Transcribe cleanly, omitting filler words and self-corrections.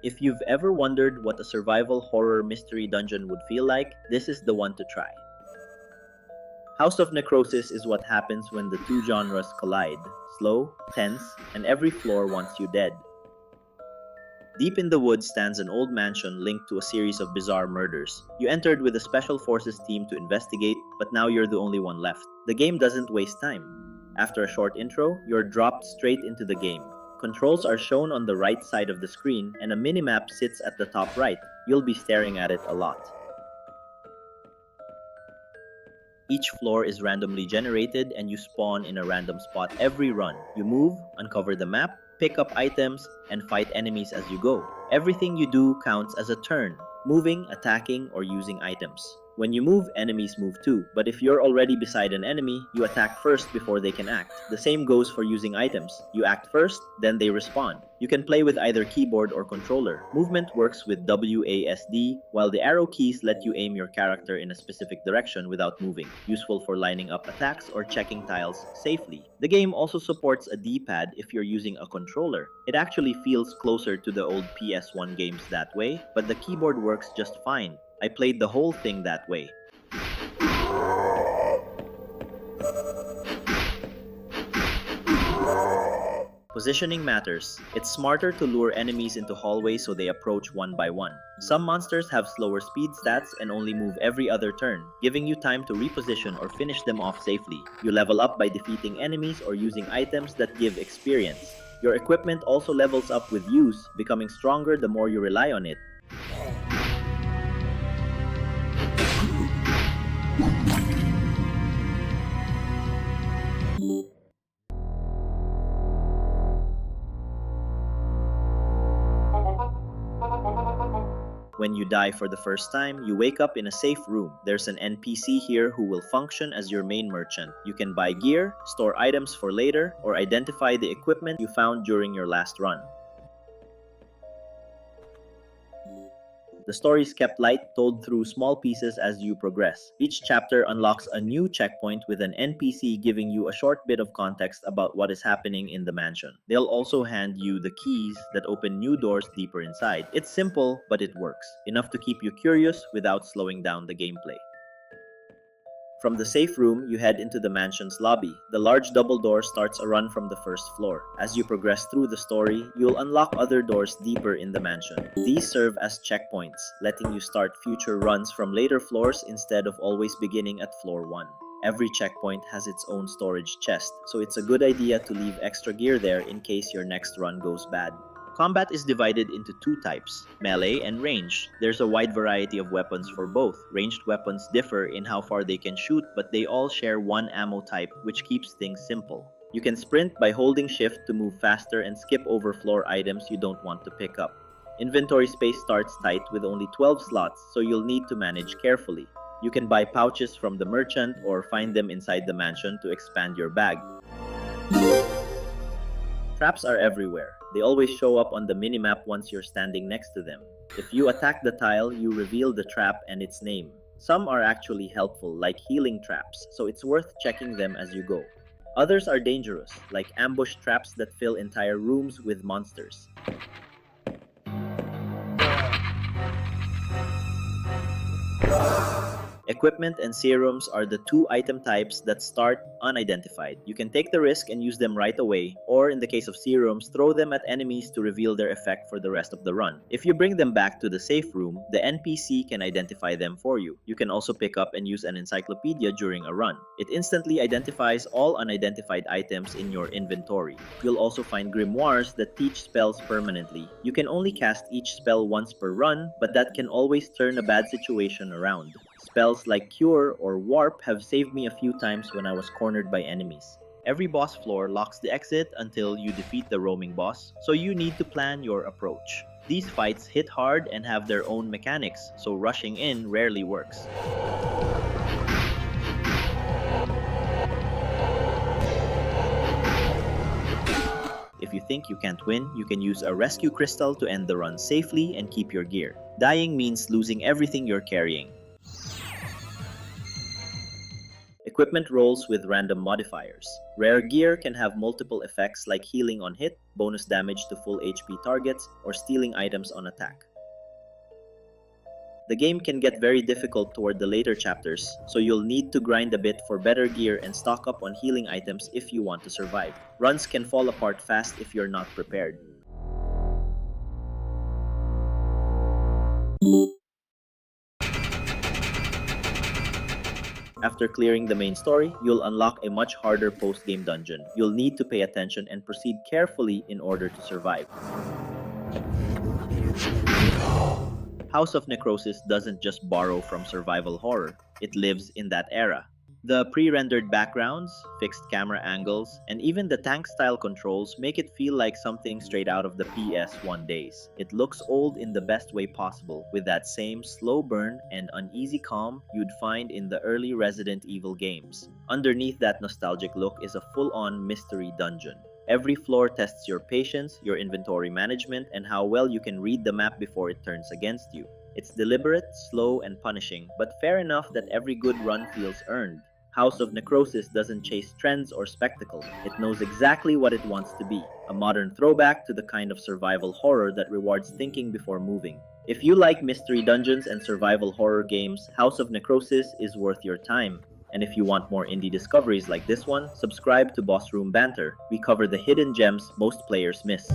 If you've ever wondered what a survival horror mystery dungeon would feel like, this is the one to try. House of Necrosis is what happens when the two genres collide: slow, tense, and every floor wants you dead. Deep in the woods stands an old mansion linked to a series of bizarre murders. You entered with a special forces team to investigate, but now you're the only one left. The game doesn't waste time. After a short intro, you're dropped straight into the game. Controls are shown on the right side of the screen, and a minimap sits at the top right. You'll be staring at it a lot. Each floor is randomly generated and you spawn in a random spot every run. You move, uncover the map, pick up items, and fight enemies as you go. Everything you do counts as a turn: moving, attacking, or using items. When you move, enemies move too, but if you're already beside an enemy, you attack first before they can act. The same goes for using items. You act first, then they respond. You can play with either keyboard or controller. Movement works with WASD, while the arrow keys let you aim your character in a specific direction without moving, useful for lining up attacks or checking tiles safely. The game also supports a D-pad if you're using a controller. It actually feels closer to the old PS1 games that way, but the keyboard works just fine. I played the whole thing that way. Positioning matters. It's smarter to lure enemies into hallways so they approach one by one. Some monsters have slower speed stats and only move every other turn, giving you time to reposition or finish them off safely. You level up by defeating enemies or using items that give experience. Your equipment also levels up with use, becoming stronger the more you rely on it. When you die for the first time, you wake up in a safe room. There's an NPC here who will function as your main merchant. You can buy gear, store items for later, or identify the equipment you found during your last run. The story is kept light, told through small pieces as you progress. Each chapter unlocks a new checkpoint with an NPC giving you a short bit of context about what is happening in the mansion. They'll also hand you the keys that open new doors deeper inside. It's simple, but it works. Enough to keep you curious without slowing down the gameplay. From the safe room, you head into the mansion's lobby. The large double door starts a run from the first floor. As you progress through the story, you'll unlock other doors deeper in the mansion. These serve as checkpoints, letting you start future runs from later floors instead of always beginning at floor 1. Every checkpoint has its own storage chest, so it's a good idea to leave extra gear there in case your next run goes bad. Combat is divided into two types: melee and range. There's a wide variety of weapons for both. Ranged weapons differ in how far they can shoot, but they all share one ammo type, which keeps things simple. You can sprint by holding shift to move faster and skip over floor items you don't want to pick up. Inventory space starts tight with only 12 slots, so you'll need to manage carefully. You can buy pouches from the merchant or find them inside the mansion to expand your bag. Traps are everywhere. They always show up on the minimap once you're standing next to them. If you attack the tile, you reveal the trap and its name. Some are actually helpful, like healing traps, so it's worth checking them as you go. Others are dangerous, like ambush traps that fill entire rooms with monsters. Equipment and serums are the two item types that start unidentified. You can take the risk and use them right away, or in the case of serums, throw them at enemies to reveal their effect for the rest of the run. If you bring them back to the safe room, the NPC can identify them for you. You can also pick up and use an encyclopedia during a run. It instantly identifies all unidentified items in your inventory. You'll also find grimoires that teach spells permanently. You can only cast each spell once per run, but that can always turn a bad situation around. Spells like Cure or Warp have saved me a few times when I was cornered by enemies. Every boss floor locks the exit until you defeat the roaming boss, so you need to plan your approach. These fights hit hard and have their own mechanics, so rushing in rarely works. If you think you can't win, you can use a rescue crystal to end the run safely and keep your gear. Dying means losing everything you're carrying. Equipment rolls with random modifiers. Rare gear can have multiple effects like healing on hit, bonus damage to full HP targets, or stealing items on attack. The game can get very difficult toward the later chapters, so you'll need to grind a bit for better gear and stock up on healing items if you want to survive. Runs can fall apart fast if you're not prepared. After clearing the main story, you'll unlock a much harder post-game dungeon. You'll need to pay attention and proceed carefully in order to survive. House of Necrosis doesn't just borrow from survival horror, it lives in that era. The pre-rendered backgrounds, fixed camera angles, and even the tank-style controls make it feel like something straight out of the PS1 days. It looks old in the best way possible, with that same slow burn and uneasy calm you'd find in the early Resident Evil games. Underneath that nostalgic look is a full-on mystery dungeon. Every floor tests your patience, your inventory management, and how well you can read the map before it turns against you. It's deliberate, slow, and punishing, but fair enough that every good run feels earned. House of Necrosis doesn't chase trends or spectacle. It knows exactly what it wants to be, a modern throwback to the kind of survival horror that rewards thinking before moving. If you like mystery dungeons and survival horror games, House of Necrosis is worth your time. And if you want more indie discoveries like this one, subscribe to Boss Room Banter. We cover the hidden gems most players miss.